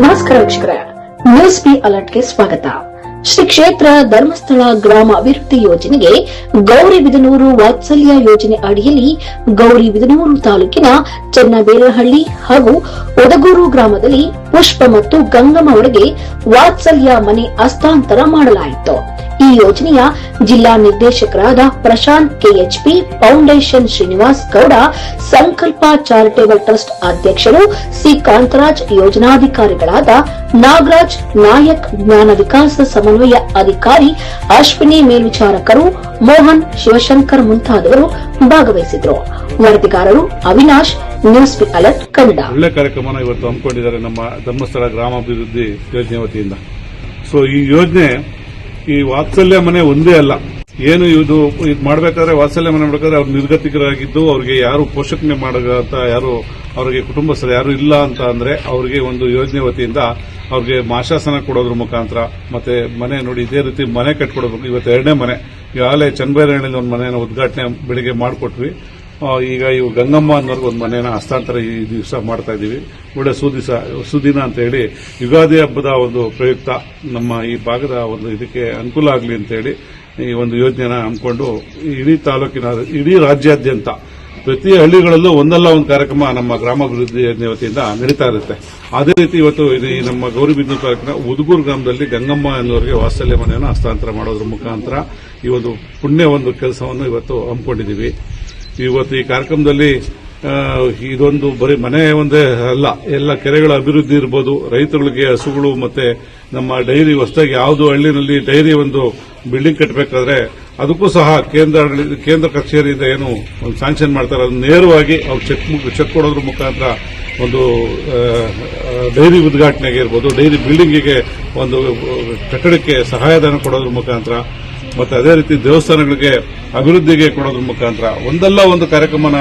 ನಮಸ್ಕಾರ ವೀಕ್ಷಕರೇ, news B ಅಲರ್ಟ್ಗೆ ಸ್ವಾಗತ. ಶ್ರೀ ಕ್ಷೇತ್ರ ಧರ್ಮಸ್ಥಳ ಗ್ರಾಮ ಅಭಿವೃದ್ಧಿ ಯೋಜನೆಗೆ ಗೌರಿಬಿದನೂರು ವಾತ್ಸಲ್ಯ ಯೋಜನೆ ಅಡಿಯಲ್ಲಿ ಗೌರಿಬಿದನೂರು ತಾಲೂಕಿನ ಚನ್ನಬೇರಹಳ್ಳಿ ಹಾಗೂ ಒದಗೂರು ಗ್ರಾಮದಲ್ಲಿ ಪುಷ್ಪ ಮತ್ತು ಗಂಗಮ್ಮ ಅವರಿಗೆ ವಾತ್ಸಲ್ಯ ಮನೆ ಹಸ್ತಾಂತರ ಮಾಡಲಾಯಿತು. ಈ ಯೋಜನೆಯ ಜಿಲ್ಲಾ ನಿರ್ದೇಶಕರಾದ ಪ್ರಶಾಂತ್ ಕೆಎಚ್ಪಿ, ಫೌಂಡೇಶನ್ ಶ್ರೀನಿವಾಸ್ ಗೌಡ, ಸಂಕಲ್ಪ ಚಾರಿಟೇಬಲ್ ಟ್ರಸ್ಟ್ ಅಧ್ಯಕ್ಷರು ಸಿ ಕಾಂತರಾಜ್, ಯೋಜನಾಧಿಕಾರಿಗಳಾದ ನಾಗರಾಜ್ ನಾಯಕ್, ಜ್ಞಾನ ವಿಕಾಸ ಸಮನ್ವಯ ಅಧಿಕಾರಿ ಅಶ್ವಿನಿ, ಮೇಲ್ವಿಚಾರಕರು ಮೋಹನ್, ಶಿವಶಂಕರ್ ಮುಂತಾದವರು ಭಾಗವಹಿಸಿದರು. ವರದಿಗಾರರು Avinash, news B alert Kannada. ಒಳ್ಳೆ ಕಾರ್ಯಕ್ರಮನ ಇವತ್ತು ಹಮ್ಮಿಕೊಂಡಿದ್ದಾರೆ ನಮ್ಮ ಧರ್ಮಸ್ಥಳ ಗ್ರಾಮಾಭಿವೃದ್ಧಿ ಯೋಜನೆ ವತಿಯಿಂದ. ಸೊ ಈ ಯೋಜನೆ ಈ ವಾತ್ಸಲ್ಯ ಮನೆ ಒಂದೇ ಅಲ್ಲ, ಏನು ಇದು ಮಾಡಬೇಕಾದ್ರೆ ವಾತ್ಸಲ್ಯ ಮನೆ ಮಾಡಬೇಕಾದ್ರೆ ಅವ್ರು ನಿರ್ಗತಿಕರಾಗಿದ್ದು ಅವ್ರಿಗೆ ಯಾರು ಪೋಷಣೆ ಮಾಡಂತ ಯಾರು ಅವರಿಗೆ ಕುಟುಂಬಸ್ಥರು ಯಾರು ಇಲ್ಲ ಅಂತ ಅಂದ್ರೆ ಅವರಿಗೆ ಒಂದು ಯೋಜನೆ ವತಿಯಿಂದ ಅವ್ರಿಗೆ ಮಾಶಾಸನ ಕೊಡೋದ್ರ ಮುಖಾಂತರ ಮತ್ತೆ ಮನೆ ನೋಡಿ ಇದೇ ರೀತಿ ಮನೆ ಕಟ್ಕೊಡೋದು. ಇವತ್ತು ಎರಡನೇ ಮನೆ, ಈಗಾಗಲೇ ಚನ್ನಬೇರಹಳ್ಳಿಯಿಂದ ಒಂದು ಮನೆಯನ್ನು ಉದ್ಘಾಟನೆ ಬೆಳಿಗ್ಗೆ ಮಾಡಿಕೊಟ್ವಿ. ಈಗ ಇವು ಗಂಗಮ್ಮ ಅನ್ನೋರ್ಗೆ ಒಂದು ಮನೆಯನ್ನು ಹಸ್ತಾಂತರ ಈ ದಿವಸ ಮಾಡ್ತಾ ಇದ್ದೀವಿ. ಒಳ್ಳೆ ಸುದಿನ ಅಂತ ಹೇಳಿ ಯುಗಾದಿ ಹಬ್ಬದ ಒಂದು ಪ್ರಯುಕ್ತ ನಮ್ಮ ಈ ಭಾಗದ ಒಂದು ಇದಕ್ಕೆ ಅನುಕೂಲ ಆಗಲಿ ಅಂತ ಹೇಳಿ ಈ ಒಂದು ಯೋಜನೆನ ಹಮ್ಮಿಕೊಂಡು ಇಡೀ ತಾಲೂಕಿನ ಇಡೀ ರಾಜ್ಯಾದ್ಯಂತ ಪ್ರತಿ ಹಳ್ಳಿಗಳಲ್ಲೂ ಒಂದಲ್ಲ ಒಂದು ಕಾರ್ಯಕ್ರಮ ನಮ್ಮ ಗ್ರಾಮಾಭಿವೃದ್ಧಿ ಯೋಜನೆ ವತಿಯಿಂದ ನಡೀತಾ ಇರುತ್ತೆ. ಅದೇ ರೀತಿ ಇವತ್ತು ಈ ನಮ್ಮ ಗೌರಿಬಿದನೂರು ತಾಲೂಕಿನ ಉದಗೂರು ಗ್ರಾಮದಲ್ಲಿ ಗಂಗಮ್ಮ ಎನ್ನುವರಿಗೆ ವಾತ್ಸಲ್ಯ ಮನೆಯನ್ನು ಹಸ್ತಾಂತರ ಮಾಡೋದ್ರ ಮುಖಾಂತರ ಈ ಒಂದು ಪುಣ್ಯ ಒಂದು ಕೆಲಸವನ್ನು ಇವತ್ತು ಹಮ್ಮಿಕೊಂಡಿದ್ದೀವಿ. ಇವತ್ತು ಈ ಕಾರ್ಯಕ್ರಮದಲ್ಲಿ ಇದೊಂದು ಬರೀ ಮನೆ ಒಂದೇ ಅಲ್ಲ, ಎಲ್ಲ ಕೆರೆಗಳ ಅಭಿವೃದ್ಧಿ ಇರಬಹುದು, ರೈತರಿಗೆ ಹಸುಗಳು ಮತ್ತೆ ನಮ್ಮ ಡೈರಿ ಹೊಸದಾಗಿ ಯಾವುದು ಹಳ್ಳಿನಲ್ಲಿ ಡೈರಿ ಒಂದು ಬಿಲ್ಡಿಂಗ್ ಕಟ್ಟಬೇಕಾದ್ರೆ ಅದಕ್ಕೂ ಸಹ ಕೇಂದ್ರ ಕಚೇರಿಯಿಂದ ಏನು ಒಂದು ಸ್ಯಾಂಕ್ಷನ್ ಮಾಡ್ತಾರೆ ಅದನ್ನು ನೇರವಾಗಿ ಅವ್ರು ಚೆಕ್ ಕೊಡೋದ್ರ ಮುಖಾಂತರ ಒಂದು ಡೈರಿ ಉದ್ಘಾಟನೆಗೆ ಇರ್ಬೋದು, ಡೈರಿ ಬಿಲ್ಡಿಂಗಿಗೆ ಒಂದು ಕಟ್ಟಡಕ್ಕೆ ಸಹಾಯಧನ ಕೊಡೋದ್ರ ಮುಖಾಂತರ ಮತ್ತೆ ಅದೇ ರೀತಿ ದೇವಸ್ಥಾನಗಳಿಗೆ ಅಭಿವೃದ್ಧಿಗೆ ಕೊಡೋದ್ರ ಮುಖಾಂತರ ಒಂದಲ್ಲ ಒಂದು ಕಾರ್ಯಕ್ರಮನ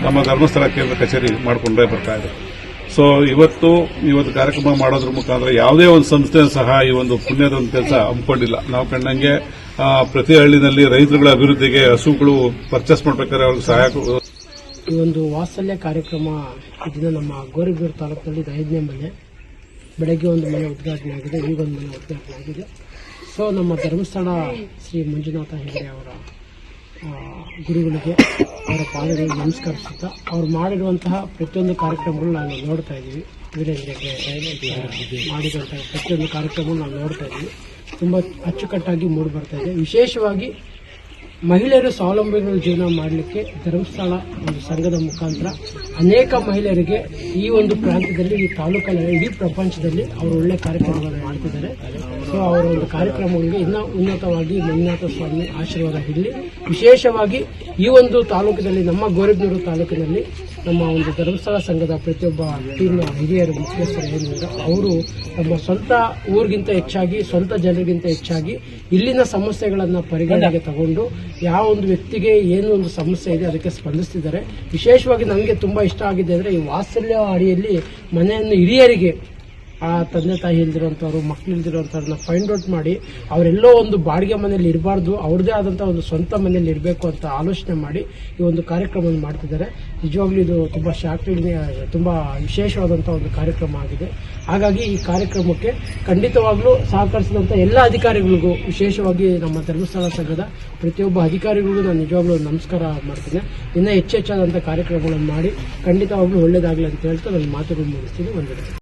ನಮ್ಮ ಧರ್ಮಸ್ಥಳ ಕೇಂದ್ರ ಕಚೇರಿ ಮಾಡಿಕೊಂಡೇ ಬರ್ತಾ ಇದೆ. ಸೊ ಇವತ್ತು ಕಾರ್ಯಕ್ರಮ ಮಾಡೋದ್ರ ಮುಖಾಂತರ ಯಾವುದೇ ಒಂದು ಸಂಸ್ಥೆ ಸಹ ಈ ಒಂದು ಪುಣ್ಯದ ಒಂದು ಕೆಲಸ ಹಮ್ಮಿಕೊಂಡಿಲ್ಲ. ನಾವು ಕಂಡಂಗೆ ಪ್ರತಿ ಹಳ್ಳಿನಲ್ಲಿ ರೈತರುಗಳ ಅಭಿವೃದ್ಧಿಗೆ ಹಸುಗಳು ಪರ್ಚೇಸ್ ಮಾಡಬೇಕಾದ್ರೆ ಅವ್ರಿಗೆ ಸಹಾಯ. ಈ ಒಂದು ವಾತ್ಸಲ್ಯ ಕಾರ್ಯಕ್ರಮ ಇದನ್ನ ನಮ್ಮ ಗೌರಿಬಿದನೂರು ತಾಲೂಕಿನಲ್ಲಿ 5ನೇ ಮನೆ, ಬೆಳಗ್ಗೆ ಒಂದು ಮನೆ ಉದ್ಘಾಟನೆ ಆಗಿದೆ, ಈಗೊಂದು ಮನೆ ಉದ್ಘಾಟನೆ ಆಗಿದೆ. ಸೊ ನಮ್ಮ ಧರ್ಮಸ್ಥಳ ಶ್ರೀ ಮಂಜುನಾಥ ಹೆಗಡೆ ಅವರ ಗುರುಗಳಿಗೆ ಅವರ ಪಾದಗಳಿಗೆ ನಮಸ್ಕರಿಸುತ್ತಾ ಅವ್ರು ಮಾಡಿರುವಂತಹ ಪ್ರತಿಯೊಂದು ಕಾರ್ಯಕ್ರಮಗಳು ನಾವು ನೋಡ್ತಾ ಇದ್ದೀವಿ. ವೀರೇಂದ್ರಗೆ ಮಾಡಿರುವಂತಹ ಪ್ರತಿಯೊಂದು ಕಾರ್ಯಕ್ರಮ ನಾವು ನೋಡ್ತಾ ಇದ್ದೀವಿ. ತುಂಬ ಅಚ್ಚುಕಟ್ಟಾಗಿ ಮೂಡಿ ಬರ್ತಾ ಇದೆ. ವಿಶೇಷವಾಗಿ ಮಹಿಳೆಯರು ಸ್ವಾವಲಂಬಿಗಳ ಜೀವನ ಮಾಡಲಿಕ್ಕೆ ಧರ್ಮಸ್ಥಳ ಒಂದು ಸಂಘದ ಮುಖಾಂತರ ಅನೇಕ ಮಹಿಳೆಯರಿಗೆ ಈ ಒಂದು ಪ್ರಾಂತ್ಯದಲ್ಲಿ, ಈ ತಾಲೂಕಲ್ಲಿ, ಇಡೀ ಪ್ರಪಂಚದಲ್ಲಿ ಅವರು ಒಳ್ಳೆ ಕಾರ್ಯಕ್ರಮಗಳನ್ನು ಮಾಡ್ತಿದ್ದಾರೆ. ಸೊ ಅವರ ಒಂದು ಕಾರ್ಯಕ್ರಮಗಳಿಗೆ ಇನ್ನೂ ಉನ್ನತವಾಗಿ ಮಂಜುನಾಥ ಸ್ವಾಮಿ ಆಶೀರ್ವಾದ ಇರಲಿ. ವಿಶೇಷವಾಗಿ ಈ ಒಂದು ತಾಲೂಕಿನಲ್ಲಿ, ನಮ್ಮ ಗೌರಿಬಿದನೂರು ತಾಲೂಕಿನಲ್ಲಿ ನಮ್ಮ ಒಂದು ಧರ್ಮಸ್ಥಳ ಸಂಘದ ಪ್ರತಿಯೊಬ್ಬ ಟೀಮ್ನ ಹಿರಿಯರು, ಮುಖ್ಯಸ್ಥರು ಏನಿದ್ದಾರೆ ಅವರು ನಮ್ಮ ಸ್ವಂತ ಊರಿಗಿಂತ ಹೆಚ್ಚಾಗಿ, ಸ್ವಂತ ಜನರಿಗಿಂತ ಹೆಚ್ಚಾಗಿ ಇಲ್ಲಿನ ಸಮಸ್ಯೆಗಳನ್ನು ಪರಿಗಣನೆಗೆ ತಗೊಂಡು ಯಾವ ಒಂದು ವ್ಯಕ್ತಿಗೆ ಏನು ಒಂದು ಸಮಸ್ಯೆ ಇದೆ ಅದಕ್ಕೆ ಸ್ಪಂದಿಸ್ತಿದ್ದಾರೆ. ವಿಶೇಷವಾಗಿ ನನಗೆ ತುಂಬಾ ಇಷ್ಟ ಆಗಿದೆ ಅಂದರೆ ಈ ವಾತ್ಸಲ್ಯ ಅಡಿಯಲ್ಲಿ ಮನೆಯನ್ನು ಹಿರಿಯರಿಗೆ, ಆ ತಂದೆ ತಾಯಿ ಇಲ್ದಿರೋಂಥವ್ರು, ಮಕ್ಕಳು ಇಲ್ದಿರೋಂಥವ್ರನ್ನ ಫೈಂಡ್ ಔಟ್ ಮಾಡಿ ಅವರೆಲ್ಲೋ ಒಂದು ಬಾಡಿಗೆ ಮನೆಯಲ್ಲಿ ಇರಬಾರ್ದು, ಅವ್ರದೇ ಆದಂಥ ಒಂದು ಸ್ವಂತ ಮನೆಯಲ್ಲಿ ಇರಬೇಕು ಅಂತ ಆಲೋಚನೆ ಮಾಡಿ ಈ ಒಂದು ಕಾರ್ಯಕ್ರಮವನ್ನು ಮಾಡ್ತಿದ್ದಾರೆ. ನಿಜವಾಗ್ಲೂ ಇದು ತುಂಬ ತುಂಬ ವಿಶೇಷವಾದಂಥ ಒಂದು ಕಾರ್ಯಕ್ರಮ ಆಗಿದೆ. ಹಾಗಾಗಿ ಈ ಕಾರ್ಯಕ್ರಮಕ್ಕೆ ಖಂಡಿತವಾಗ್ಲೂ ಸಹಕರಿಸಿದಂಥ ಎಲ್ಲ ಅಧಿಕಾರಿಗಳಿಗೂ, ವಿಶೇಷವಾಗಿ ನಮ್ಮ ಧರ್ಮಸ್ಥಳ ಸಂಘದ ಪ್ರತಿಯೊಬ್ಬ ಅಧಿಕಾರಿಗಳಿಗೂ ನಾನು ನಿಜವಾಗ್ಲೂ ನಮಸ್ಕಾರ ಮಾಡ್ತೀನಿ. ಇನ್ನೂ ಹೆಚ್ಚೆಚ್ಚಾದಂಥ ಕಾರ್ಯಕ್ರಮಗಳನ್ನು ಮಾಡಿ ಖಂಡಿತವಾಗ್ಲೂ ಒಳ್ಳೇದಾಗಲಿ ಅಂತ ಹೇಳ್ತಾ ನನ್ನ ಮಾತುಗಳು ಮುಗಿಸ್ತೀನಿ. ವಂದನೆ.